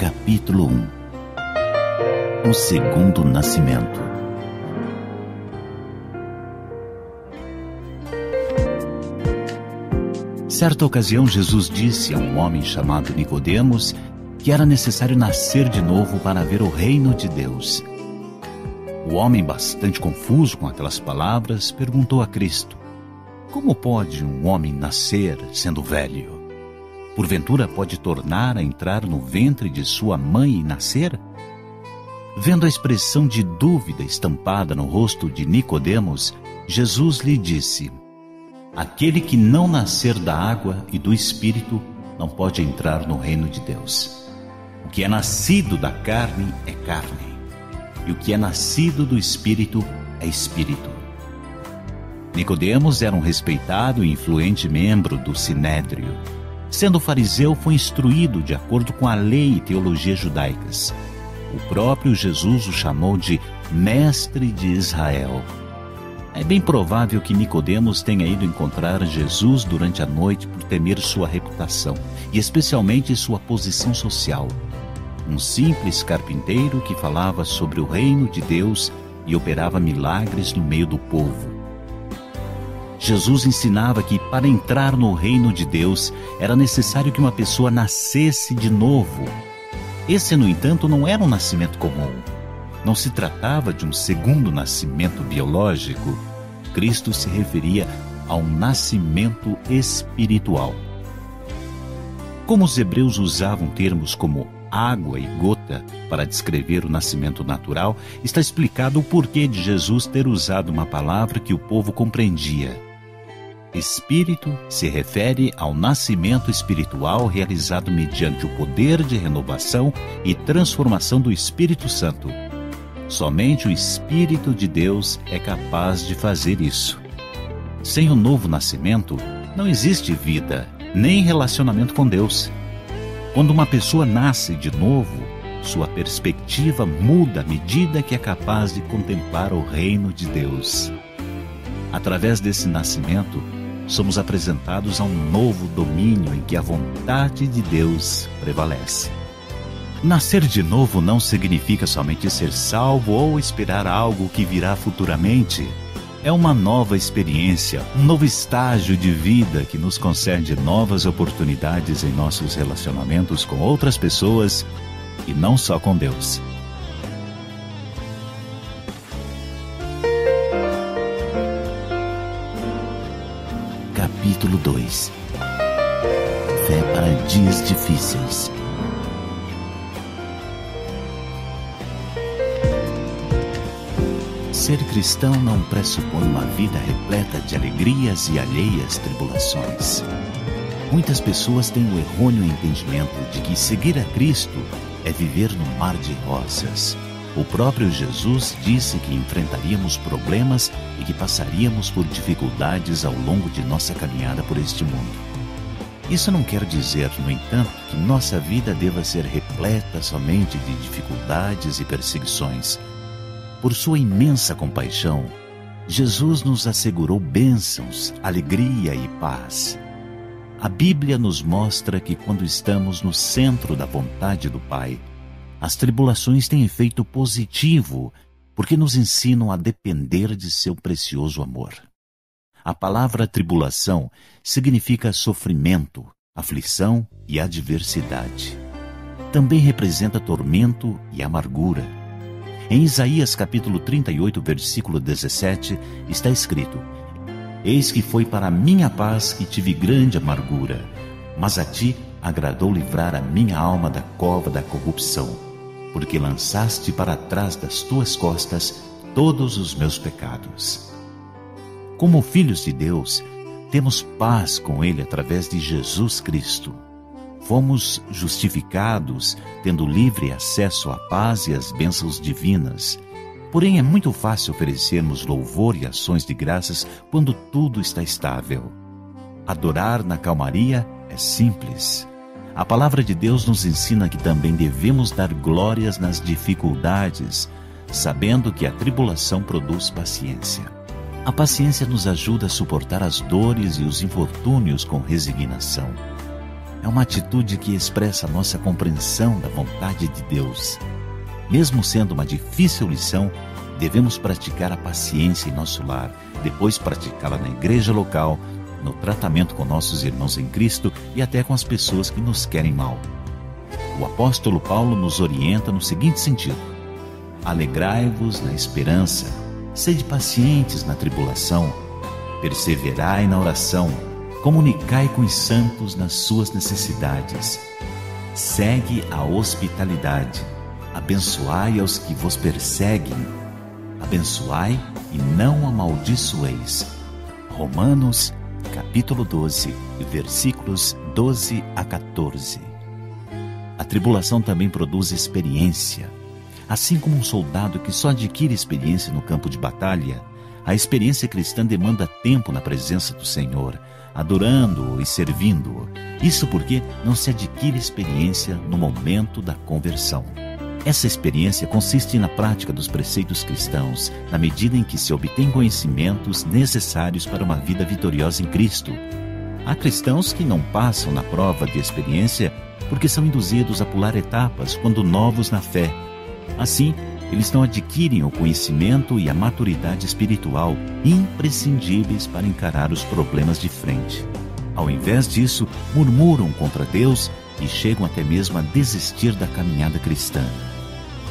Capítulo 1. O segundo nascimento. Certa ocasião, Jesus disse a um homem chamado Nicodemos que era necessário nascer de novo para ver o reino de Deus. O homem, bastante confuso com aquelas palavras, perguntou a Cristo: como pode um homem nascer sendo velho? Porventura pode tornar a entrar no ventre de sua mãe e nascer? Vendo a expressão de dúvida estampada no rosto de Nicodemos, Jesus lhe disse: aquele que não nascer da água e do Espírito não pode entrar no reino de Deus. O que é nascido da carne é carne, e o que é nascido do Espírito é Espírito. Nicodemos era um respeitado e influente membro do Sinédrio. Sendo fariseu, foi instruído de acordo com a lei e teologia judaicas. O próprio Jesus o chamou de mestre de Israel. É bem provável que Nicodemos tenha ido encontrar Jesus durante a noite por temer sua reputação, e especialmente sua posição social. Um simples carpinteiro que falava sobre o reino de Deus e operava milagres no meio do povo. Jesus ensinava que para entrar no reino de Deus era necessário que uma pessoa nascesse de novo. Esse, no entanto, não era um nascimento comum. Não se tratava de um segundo nascimento biológico. Cristo se referia a um nascimento espiritual. Como os hebreus usavam termos como água e gota para descrever o nascimento natural, está explicado o porquê de Jesus ter usado uma palavra que o povo compreendia. Espírito se refere ao nascimento espiritual realizado mediante o poder de renovação e transformação do Espírito Santo. Somente o Espírito de Deus é capaz de fazer isso. Sem o novo nascimento, não existe vida, nem relacionamento com Deus. Quando uma pessoa nasce de novo, sua perspectiva muda à medida que é capaz de contemplar o reino de Deus. Através desse nascimento, somos apresentados a um novo domínio em que a vontade de Deus prevalece. Nascer de novo não significa somente ser salvo ou esperar algo que virá futuramente. É uma nova experiência, um novo estágio de vida que nos concede novas oportunidades em nossos relacionamentos com outras pessoas e não só com Deus. Capítulo 2. Fé para dias difíceis. Ser cristão não pressupõe uma vida repleta de alegrias e alheias tribulações. Muitas pessoas têm o errôneo entendimento de que seguir a Cristo é viver no mar de rosas. O próprio Jesus disse que enfrentaríamos problemas e que passaríamos por dificuldades ao longo de nossa caminhada por este mundo. Isso não quer dizer, no entanto, que nossa vida deva ser repleta somente de dificuldades e perseguições. Por sua imensa compaixão, Jesus nos assegurou bênçãos, alegria e paz. A Bíblia nos mostra que quando estamos no centro da vontade do Pai, as tribulações têm efeito positivo, porque nos ensinam a depender de seu precioso amor. A palavra tribulação significa sofrimento, aflição e adversidade. Também representa tormento e amargura. Em Isaías capítulo 38, versículo 17, está escrito: eis que foi para a minha paz que tive grande amargura, mas a ti agradou livrar a minha alma da cova da corrupção, porque lançaste para trás das tuas costas todos os meus pecados. Como filhos de Deus, temos paz com Ele através de Jesus Cristo. Fomos justificados, tendo livre acesso à paz e às bênçãos divinas. Porém, é muito fácil oferecermos louvor e ações de graças quando tudo está estável. Adorar na calmaria é simples. A palavra de Deus nos ensina que também devemos dar glórias nas dificuldades, sabendo que a tribulação produz paciência. A paciência nos ajuda a suportar as dores e os infortúnios com resignação. É uma atitude que expressa a nossa compreensão da vontade de Deus. Mesmo sendo uma difícil lição, devemos praticar a paciência em nosso lar, depois praticá-la na igreja local, no tratamento com nossos irmãos em Cristo e até com as pessoas que nos querem mal. O apóstolo Paulo nos orienta no seguinte sentido: alegrai-vos na esperança, sede pacientes na tribulação, perseverai na oração, comunicai com os santos nas suas necessidades, segue a hospitalidade, abençoai aos que vos perseguem, abençoai e não amaldiçoeis. Romanos, capítulo 12, versículos 12 a 14. A tribulação também produz experiência. Assim como um soldado que só adquire experiência no campo de batalha, a experiência cristã demanda tempo na presença do Senhor, adorando-o e servindo-o. Isso porque não se adquire experiência no momento da conversão. Essa experiência consiste na prática dos preceitos cristãos, na medida em que se obtém conhecimentos necessários para uma vida vitoriosa em Cristo. Há cristãos que não passam na prova de experiência porque são induzidos a pular etapas quando novos na fé. Assim, eles não adquirem o conhecimento e a maturidade espiritual imprescindíveis para encarar os problemas de frente. Ao invés disso, murmuram contra Deus e chegam até mesmo a desistir da caminhada cristã.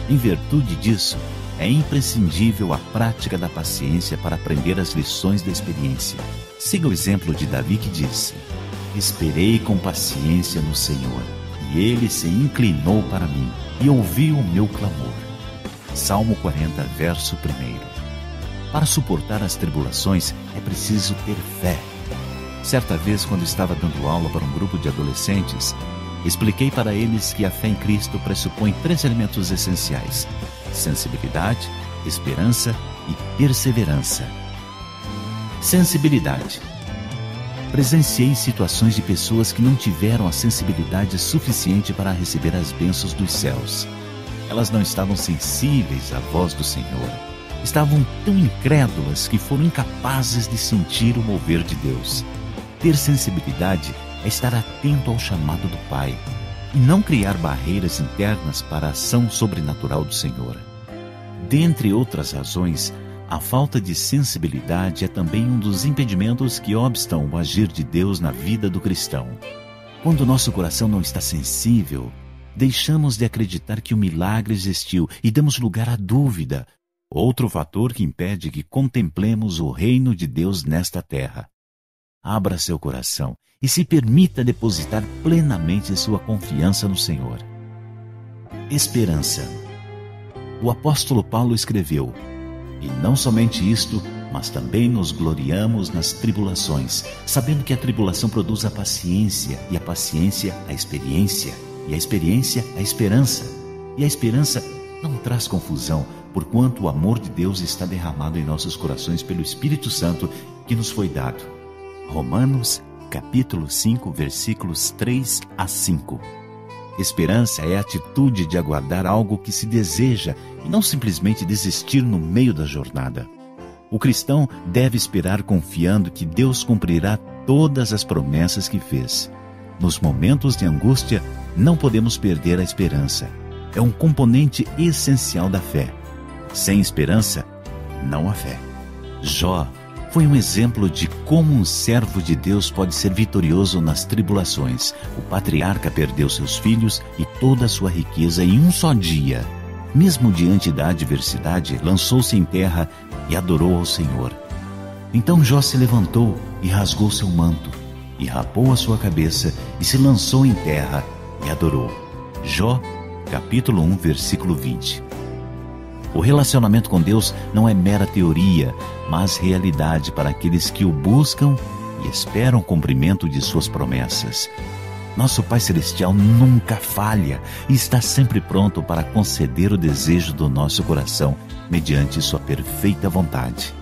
Em virtude disso, é imprescindível a prática da paciência para aprender as lições da experiência. Siga o exemplo de Davi, que disse: esperei com paciência no Senhor, e ele se inclinou para mim e ouviu o meu clamor. Salmo 40, verso 1. Para suportar as tribulações é preciso ter fé. Certa vez, quando estava dando aula para um grupo de adolescentes, expliquei para eles que a fé em Cristo pressupõe 3 elementos essenciais: sensibilidade, esperança e perseverança. Sensibilidade. Presenciei situações de pessoas que não tiveram a sensibilidade suficiente para receber as bênçãos dos céus. Elas não estavam sensíveis à voz do Senhor. Estavam tão incrédulas que foram incapazes de sentir o mover de Deus. Ter sensibilidade é estar atento ao chamado do Pai e não criar barreiras internas para a ação sobrenatural do Senhor. Dentre outras razões, a falta de sensibilidade é também um dos impedimentos que obstam o agir de Deus na vida do cristão. Quando nosso coração não está sensível, deixamos de acreditar que o milagre existiu e damos lugar à dúvida, outro fator que impede que contemplemos o reino de Deus nesta terra. Abra seu coração e se permita depositar plenamente sua confiança no Senhor. Esperança. O apóstolo Paulo escreveu: e não somente isto, mas também nos gloriamos nas tribulações, sabendo que a tribulação produz a paciência, e a paciência a experiência, e a experiência a esperança. E a esperança não traz confusão, porquanto o amor de Deus está derramado em nossos corações pelo Espírito Santo que nos foi dado. Romanos, capítulo 5, versículos 3 a 5. Esperança é a atitude de aguardar algo que se deseja e não simplesmente desistir no meio da jornada. O cristão deve esperar confiando que Deus cumprirá todas as promessas que fez. Nos momentos de angústia, não podemos perder a esperança. É um componente essencial da fé. Sem esperança, não há fé. Jó foi um exemplo de como um servo de Deus pode ser vitorioso nas tribulações. O patriarca perdeu seus filhos e toda a sua riqueza em um só dia. Mesmo diante da adversidade, lançou-se em terra e adorou ao Senhor. Então Jó se levantou e rasgou seu manto, e rapou a sua cabeça, e se lançou em terra e adorou. Jó, capítulo 1, versículo 20. O relacionamento com Deus não é mera teoria, mas realidade para aqueles que o buscam e esperam o cumprimento de suas promessas. Nosso Pai Celestial nunca falha e está sempre pronto para conceder o desejo do nosso coração, mediante sua perfeita vontade.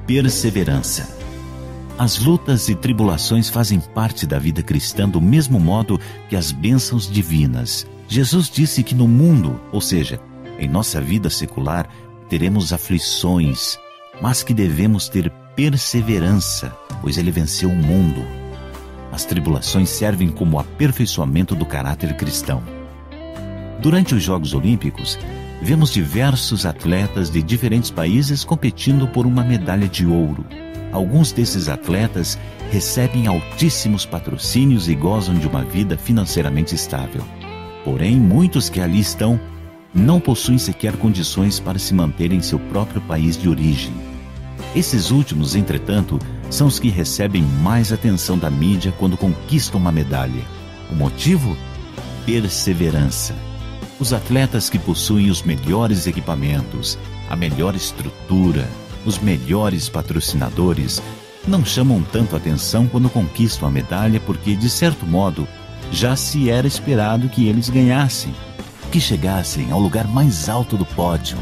Perseverança. As lutas e tribulações fazem parte da vida cristã do mesmo modo que as bênçãos divinas. Jesus disse que no mundo, ou seja, em nossa vida secular, teremos aflições, mas que devemos ter perseverança, pois Ele venceu o mundo. As tribulações servem como aperfeiçoamento do caráter cristão. Durante os Jogos Olímpicos, vemos diversos atletas de diferentes países competindo por uma medalha de ouro. Alguns desses atletas recebem altíssimos patrocínios e gozam de uma vida financeiramente estável. Porém, muitos que ali estão não possuem sequer condições para se manterem em seu próprio país de origem. Esses últimos, entretanto, são os que recebem mais atenção da mídia quando conquistam uma medalha. O motivo? Perseverança. Os atletas que possuem os melhores equipamentos, a melhor estrutura, os melhores patrocinadores, não chamam tanto atenção quando conquistam a medalha porque, de certo modo, já se era esperado que eles ganhassem, que chegassem ao lugar mais alto do pódio.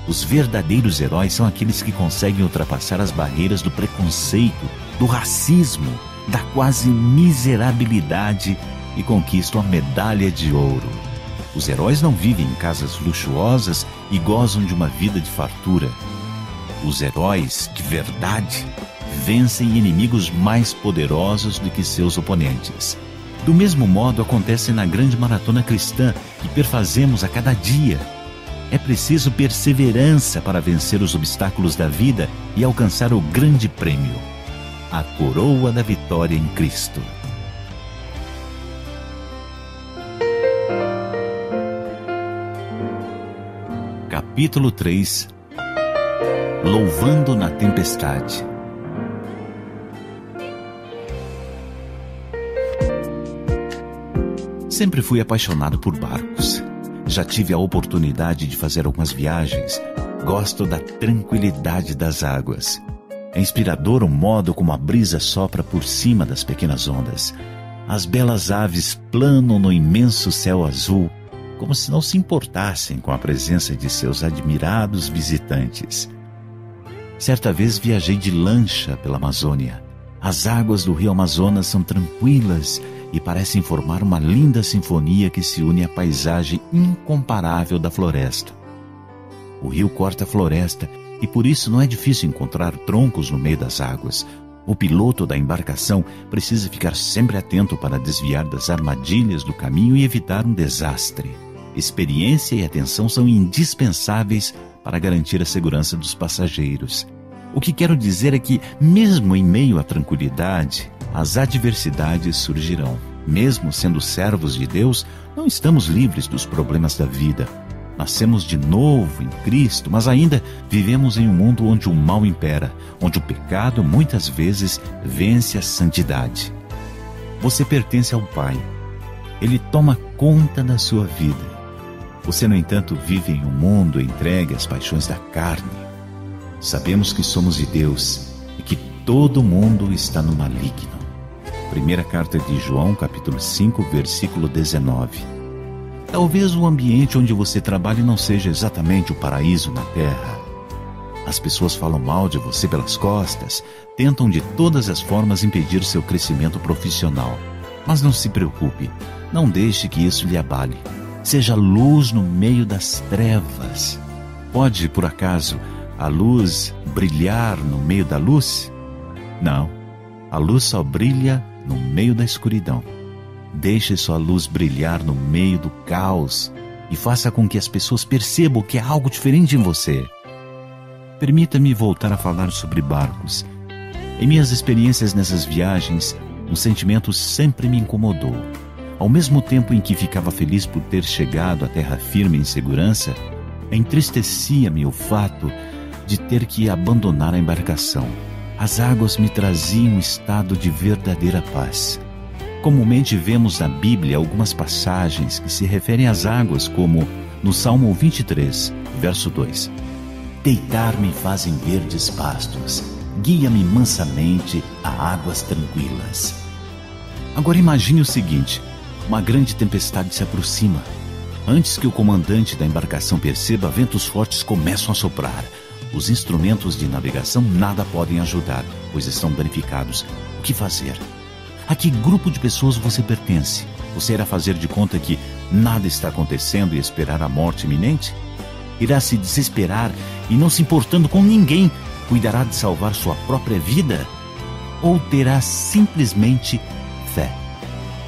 Os verdadeiros heróis são aqueles que conseguem ultrapassar as barreiras do preconceito, do racismo, da quase miserabilidade e conquistam a medalha de ouro. Os heróis não vivem em casas luxuosas e gozam de uma vida de fartura. Os heróis, de verdade, vencem inimigos mais poderosos do que seus oponentes. Do mesmo modo acontece na grande maratona cristã que perfazemos a cada dia. É preciso perseverança para vencer os obstáculos da vida e alcançar o grande prêmio, a coroa da vitória em Cristo. Capítulo 3. Louvando na tempestade. Sempre fui apaixonado por barcos. Já tive a oportunidade de fazer algumas viagens. Gosto da tranquilidade das águas. É inspirador o modo como a brisa sopra por cima das pequenas ondas. As belas aves planam no imenso céu azul, como se não se importassem com a presença de seus admirados visitantes. Certa vez viajei de lancha pela Amazônia. As águas do rio Amazonas são tranquilas e parecem formar uma linda sinfonia que se une à paisagem incomparável da floresta. O rio corta a floresta e por isso não é difícil encontrar troncos no meio das águas. O piloto da embarcação precisa ficar sempre atento para desviar das armadilhas do caminho e evitar um desastre. Experiência e atenção são indispensáveis para garantir a segurança dos passageiros. O que quero dizer é que, mesmo em meio à tranquilidade, as adversidades surgirão. Mesmo sendo servos de Deus, não estamos livres dos problemas da vida. Nascemos de novo em Cristo, mas ainda vivemos em um mundo onde o mal impera, onde o pecado muitas vezes vence a santidade. Você pertence ao Pai. Ele toma conta da sua vida. Você, no entanto, vive em um mundo entregue às paixões da carne. Sabemos que somos de Deus e que todo mundo está no maligno. Primeira carta de João, capítulo 5, versículo 19. Talvez o ambiente onde você trabalhe não seja exatamente o paraíso na terra. As pessoas falam mal de você pelas costas, tentam de todas as formas impedir seu crescimento profissional. Mas não se preocupe, não deixe que isso lhe abale. Seja luz no meio das trevas. Pode, por acaso, a luz brilhar no meio da luz? Não, a luz só brilha no meio da escuridão. Deixe sua luz brilhar no meio do caos e faça com que as pessoas percebam que há algo diferente em você. Permita-me voltar a falar sobre barcos. Em minhas experiências nessas viagens, um sentimento sempre me incomodou. Ao mesmo tempo em que ficava feliz por ter chegado à terra firme em segurança, entristecia-me o fato de ter que abandonar a embarcação. As águas me traziam um estado de verdadeira paz. Comumente vemos na Bíblia algumas passagens que se referem às águas, como no Salmo 23, verso 2. Deitar-me fazem verdes pastos, guia-me mansamente a águas tranquilas. Agora imagine o seguinte: uma grande tempestade se aproxima. Antes que o comandante da embarcação perceba, ventos fortes começam a soprar. Os instrumentos de navegação nada podem ajudar, pois estão danificados. O que fazer? A que grupo de pessoas você pertence? Você irá fazer de conta que nada está acontecendo e esperar a morte iminente? Irá se desesperar e, não se importando com ninguém, cuidará de salvar sua própria vida? Ou terá simplesmente fé.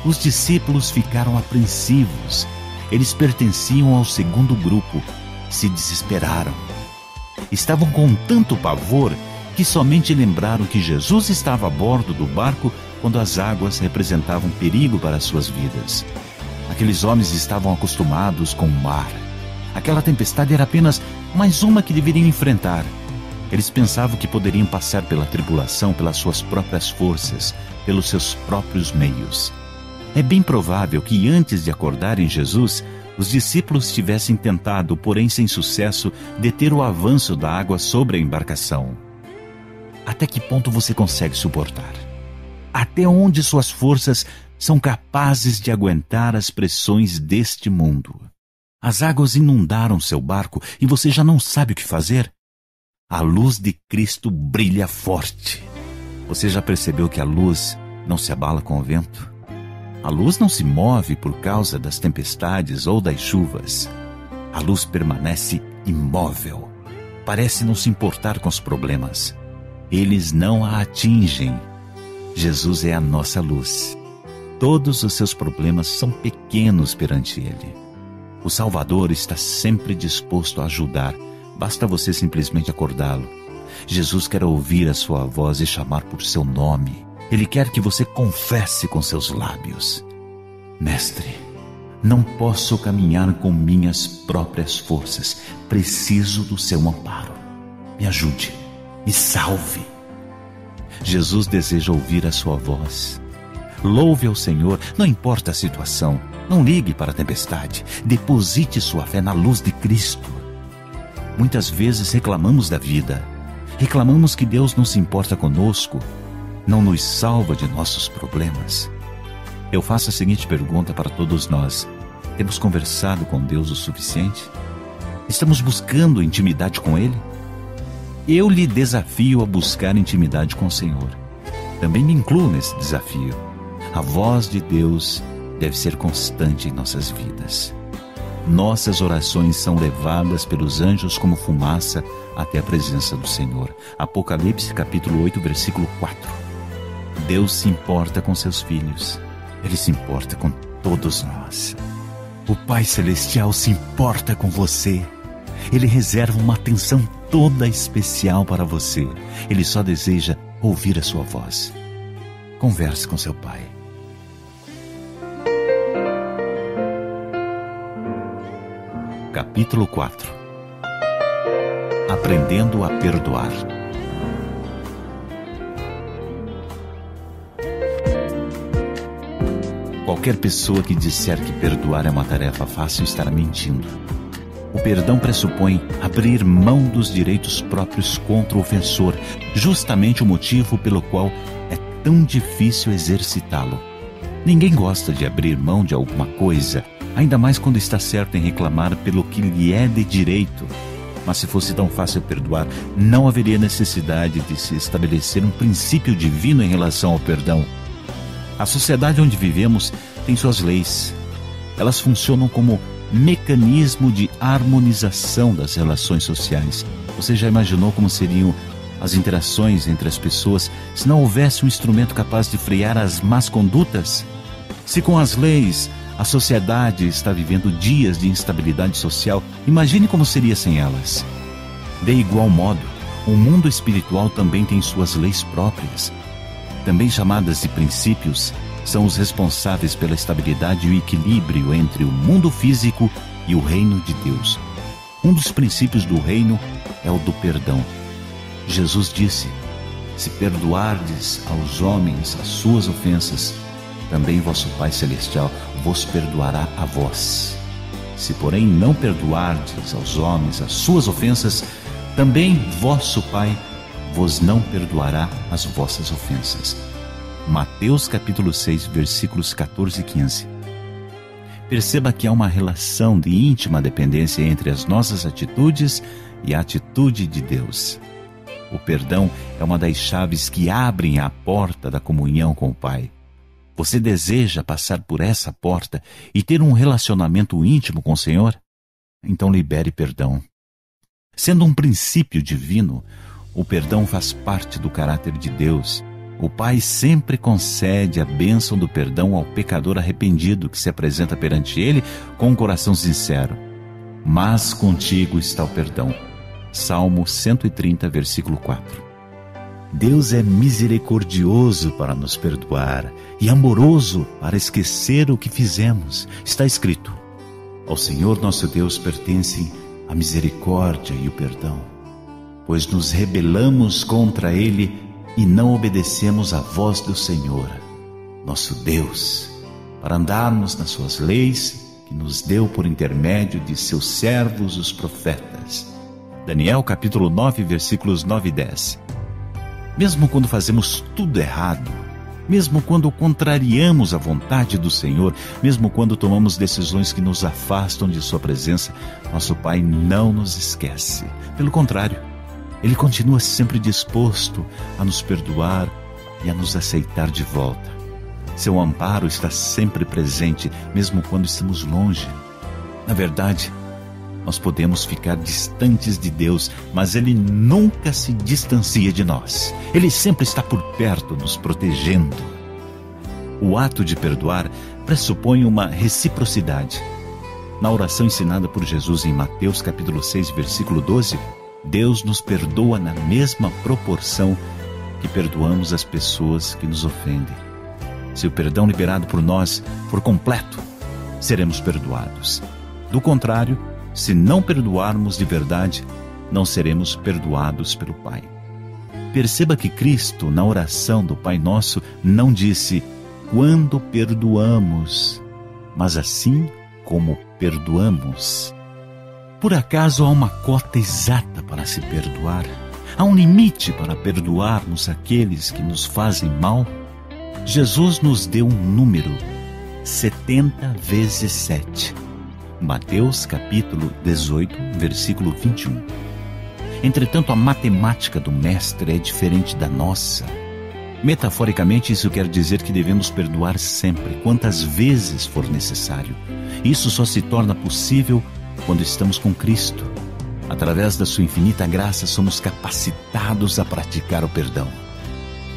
Os discípulos ficaram apreensivos. Eles pertenciam ao segundo grupo. Se desesperaram. Estavam com tanto pavor que somente lembraram que Jesus estava a bordo do barco quando as águas representavam perigo para suas vidas. Aqueles homens estavam acostumados com o mar. Aquela tempestade era apenas mais uma que deveriam enfrentar. Eles pensavam que poderiam passar pela tribulação pelas suas próprias forças, pelos seus próprios meios. É bem provável que antes de acordarem Jesus, os discípulos tivessem tentado, porém sem sucesso, deter o avanço da água sobre a embarcação. Até que ponto você consegue suportar? Até onde suas forças são capazes de aguentar as pressões deste mundo? As águas inundaram seu barco e você já não sabe o que fazer? A luz de Cristo brilha forte. Você já percebeu que a luz não se abala com o vento? A luz não se move por causa das tempestades ou das chuvas. A luz permanece imóvel. Parece não se importar com os problemas. Eles não a atingem. Jesus é a nossa luz. Todos os seus problemas são pequenos perante Ele. O Salvador está sempre disposto a ajudar. Basta você simplesmente acordá-lo. Jesus quer ouvir a sua voz e chamar por seu nome. Ele quer que você confesse com seus lábios: Mestre, não posso caminhar com minhas próprias forças. Preciso do seu amparo. Me ajude, me salve. Jesus deseja ouvir a sua voz. Louve ao Senhor, não importa a situação. Não ligue para a tempestade. Deposite sua fé na luz de Cristo. Muitas vezes reclamamos da vida. Reclamamos que Deus não se importa conosco, não nos salva de nossos problemas. Eu faço a seguinte pergunta para todos nós: temos conversado com Deus o suficiente? Estamos buscando intimidade com Ele? Eu lhe desafio a buscar intimidade com o Senhor. Também me incluo nesse desafio. A voz de Deus deve ser constante em nossas vidas. Nossas orações são levadas pelos anjos como fumaça até a presença do Senhor. Apocalipse capítulo 8, versículo 4. Deus se importa com seus filhos. Ele se importa com todos nós. O Pai Celestial se importa com você. Ele reserva uma atenção toda especial para você. Ele só deseja ouvir a sua voz. Converse com seu Pai. Capítulo 4. Aprendendo a perdoar. Qualquer pessoa que disser que perdoar é uma tarefa fácil estará mentindo. O perdão pressupõe abrir mão dos direitos próprios contra o ofensor, justamente o motivo pelo qual é tão difícil exercitá-lo. Ninguém gosta de abrir mão de alguma coisa, ainda mais quando está certo em reclamar pelo que lhe é de direito. Mas se fosse tão fácil perdoar, não haveria necessidade de se estabelecer um princípio divino em relação ao perdão. A sociedade onde vivemos tem suas leis. Elas funcionam como mecanismo de harmonização das relações sociais. Você já imaginou como seriam as interações entre as pessoas se não houvesse um instrumento capaz de frear as más condutas? Se com as leis a sociedade está vivendo dias de instabilidade social, imagine como seria sem elas. De igual modo, o mundo espiritual também tem suas leis próprias. Também chamadas de princípios, são os responsáveis pela estabilidade e o equilíbrio entre o mundo físico e o reino de Deus. Um dos princípios do reino é o do perdão. Jesus disse: se perdoardes aos homens as suas ofensas, também vosso Pai Celestial vos perdoará a vós. Se, porém, não perdoardes aos homens as suas ofensas, também vosso Pai vos não perdoará as vossas ofensas. Mateus capítulo 6, versículos 14 e 15. Perceba que há uma relação de íntima dependência entre as nossas atitudes e a atitude de Deus. O perdão é uma das chaves que abrem a porta da comunhão com o Pai. Você deseja passar por essa porta e ter um relacionamento íntimo com o Senhor? Então libere perdão. Sendo um princípio divino, o perdão faz parte do caráter de Deus. O Pai sempre concede a bênção do perdão ao pecador arrependido que se apresenta perante Ele com um coração sincero. Mas contigo está o perdão. Salmo 130, versículo 4. Deus é misericordioso para nos perdoar e amoroso para esquecer o que fizemos. Está escrito: ao Senhor nosso Deus pertencem a misericórdia e o perdão, pois nos rebelamos contra Ele e não obedecemos à voz do Senhor, nosso Deus, para andarmos nas suas leis que nos deu por intermédio de seus servos, os profetas. Daniel capítulo 9, versículos 9 e 10. Mesmo quando fazemos tudo errado, mesmo quando contrariamos a vontade do Senhor, mesmo quando tomamos decisões que nos afastam de sua presença, nosso Pai não nos esquece. Pelo contrário, Ele continua sempre disposto a nos perdoar e a nos aceitar de volta. Seu amparo está sempre presente, mesmo quando estamos longe. Na verdade, nós podemos ficar distantes de Deus, mas Ele nunca se distancia de nós. Ele sempre está por perto, nos protegendo. O ato de perdoar pressupõe uma reciprocidade. Na oração ensinada por Jesus em Mateus capítulo 6, versículo 12, Deus nos perdoa na mesma proporção que perdoamos as pessoas que nos ofendem. Se o perdão liberado por nós for completo, seremos perdoados. Do contrário, se não perdoarmos de verdade, não seremos perdoados pelo Pai. Perceba que Cristo, na oração do Pai Nosso, não disse quando perdoamos, mas assim como perdoamos. Por acaso há uma cota exata para se perdoar? Há um limite para perdoarmos aqueles que nos fazem mal? Jesus nos deu um número, 70 vezes 7. Mateus capítulo 18, versículo 21. Entretanto, a matemática do Mestre é diferente da nossa. Metaforicamente, isso quer dizer que devemos perdoar sempre, quantas vezes for necessário. Isso só se torna possível quando estamos com Cristo. Através da sua infinita graça, somos capacitados a praticar o perdão.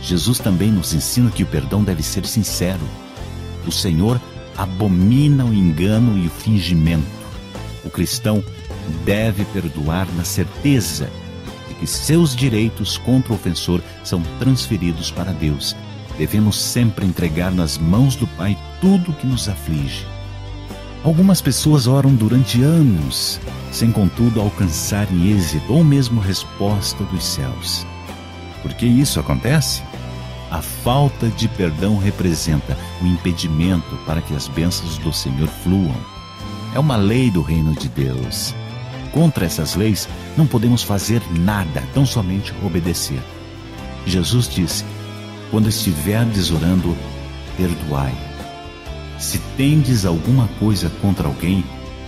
Jesus também nos ensina que o perdão deve ser sincero. O Senhor abomina o engano e o fingimento. O cristão deve perdoar na certeza de que seus direitos contra o ofensor são transferidos para Deus. Devemos sempre entregar nas mãos do Pai tudo o que nos aflige. Algumas pessoas oram durante anos, sem contudo alcançarem êxito ou mesmo resposta dos céus. Por que isso acontece? A falta de perdão representa o impedimento para que as bênçãos do Senhor fluam. É uma lei do reino de Deus. Contra essas leis, não podemos fazer nada, tão somente obedecer. Jesus disse: quando estiverdes orando, perdoai. Se tendes alguma coisa contra alguém,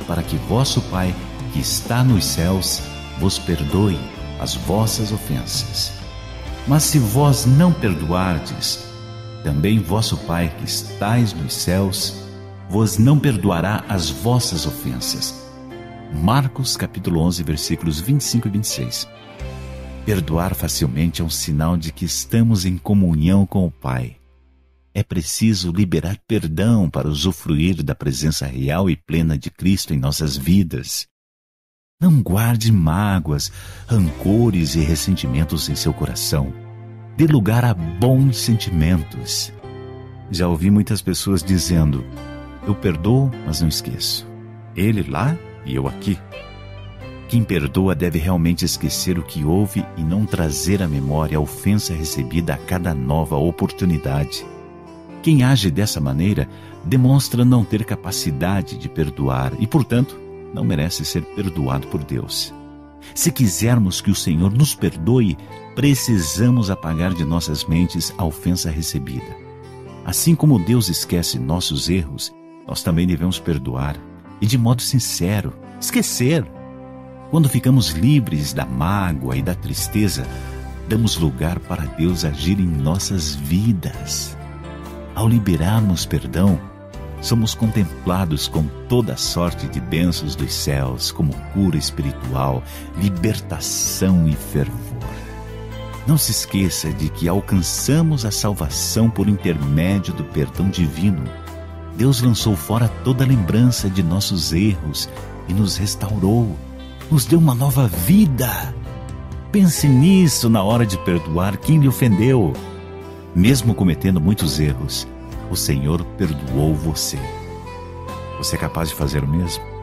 para que vosso Pai, que está nos céus, vos perdoe as vossas ofensas. Mas se vós não perdoardes, também vosso Pai, que estais nos céus, vos não perdoará as vossas ofensas. Marcos capítulo 11, versículos 25 e 26. Perdoar facilmente é um sinal de que estamos em comunhão com o Pai. É preciso liberar perdão para usufruir da presença real e plena de Cristo em nossas vidas. Não guarde mágoas, rancores e ressentimentos em seu coração. Dê lugar a bons sentimentos. Já ouvi muitas pessoas dizendo: eu perdoo, mas não esqueço. Ele lá e eu aqui. Quem perdoa deve realmente esquecer o que houve e não trazer à memória a ofensa recebida a cada nova oportunidade. Quem age dessa maneira demonstra não ter capacidade de perdoar e, portanto, não merece ser perdoado por Deus. Se quisermos que o Senhor nos perdoe, precisamos apagar de nossas mentes a ofensa recebida. Assim como Deus esquece nossos erros, nós também devemos perdoar e de modo sincero, esquecer. Quando ficamos livres da mágoa e da tristeza, damos lugar para Deus agir em nossas vidas. Ao liberarmos perdão, somos contemplados com toda sorte de bênçãos dos céus, como cura espiritual, libertação e fervor. Não se esqueça de que alcançamos a salvação por intermédio do perdão divino. Deus lançou fora toda lembrança de nossos erros e nos restaurou, nos deu uma nova vida. Pense nisso na hora de perdoar quem lhe ofendeu. Mesmo cometendo muitos erros, o Senhor perdoou você. Você é capaz de fazer o mesmo?